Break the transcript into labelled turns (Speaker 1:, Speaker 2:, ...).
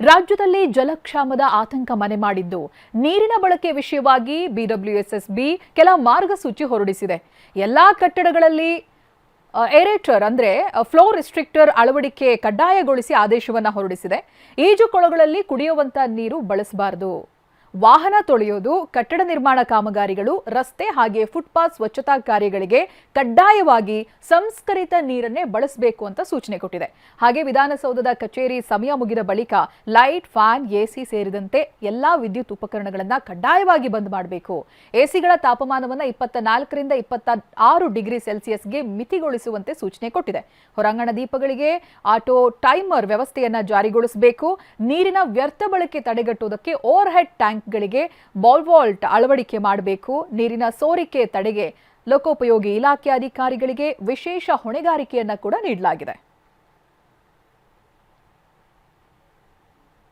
Speaker 1: ರಾಜ್ಯದಲ್ಲಿ ಜಲಕ್ಷಾಮದ ಆತಂಕ ಮನೆ ಮಾಡಿದ್ದು ನೀರಿನ ಬಳಕೆ ವಿಷಯವಾಗಿ ಬಿಡಬ್ಲ್ಯೂಎಸ್ಎಸ್ಬಿ ಕೆಲ ಮಾರ್ಗಸೂಚಿ ಹೊರಡಿಸಿದೆ. ಎಲ್ಲಾ ಕಟ್ಟಡಗಳಲ್ಲಿ ಏರೇಟರ್ ಅಂದ್ರೆ ಫ್ಲೋ ರಿಸ್ಟ್ರಿಕ್ಟರ್ ಅಳವಡಿಕೆ ಕಡ್ಡಾಯಗೊಳಿಸಿ ಆದೇಶವನ್ನ ಹೊರಡಿಸಿದೆ. ಈಜುಕೊಳಗಳಲ್ಲಿ ಕುಡಿಯುವಂತ ನೀರು ಬಳಸಬಾರದು. ವಾಹನ ತೊಳೆಯೋದು, ಕಟ್ಟಡ ನಿರ್ಮಾಣ ಕಾಮಗಾರಿಗಳು, ರಸ್ತೆ ಹಾಗೆ ಫುಟ್ಪಾತ್ ಸ್ವಚ್ಛತಾ ಕಾರ್ಯಗಳಿಗೆ ಕಡ್ಡಾಯವಾಗಿ ಸಂಸ್ಕರಿತ ನೀರನ್ನೇ ಬಳಸಬೇಕು ಅಂತ ಸೂಚನೆ ಕೊಟ್ಟಿದೆ. ಹಾಗೆ ವಿಧಾನಸೌಧದ ಕಚೇರಿ ಸಮಯ ಮುಗಿದ ಬಳಿಕ ಲೈಟ್, ಫ್ಯಾನ್, ಎಸಿ ಸೇರಿದಂತೆ ಎಲ್ಲಾ ವಿದ್ಯುತ್ ಉಪಕರಣಗಳನ್ನ ಕಡ್ಡಾಯವಾಗಿ ಬಂದ್ ಮಾಡಬೇಕು. ಎಸಿಗಳ ತಾಪಮಾನವನ್ನ 24ರಿಂದ 26 ಡಿಗ್ರಿ ಸೆಲ್ಸಿಯಸ್ಗೆ ಮಿತಿಗೊಳಿಸುವಂತೆ ಸೂಚನೆ ಕೊಟ್ಟಿದೆ. ಹೊರಾಂಗಣ ದೀಪಗಳಿಗೆ ಆಟೋ ಟೈಮರ್ ವ್ಯವಸ್ಥೆಯನ್ನ ಜಾರಿಗೊಳಿಸಬೇಕು. ನೀರಿನ ವ್ಯರ್ಥ ಬಳಕೆ ತಡೆಗಟ್ಟುವುದಕ್ಕೆ ಓವರ್ ಹೆಡ್ ಟ್ಯಾಂಕ್ ಗಳಿಗೆ ಬಾಲ್ವಾಲ್ಟ್ ಅಳವಡಿಕೆ ಮಾಡಬೇಕು. ನೀರಿನ ಸೋರಿಕೆ ತಡೆಗೆ ಲೋಕೋಪಯೋಗಿ ಇಲಾಖೆ ಅಧಿಕಾರಿಗಳಿಗೆ ವಿಶೇಷ ಹೊಣೆಗಾರಿಕೆಯನ್ನ ಕೂಡ ನೀಡಲಾಗಿದೆ.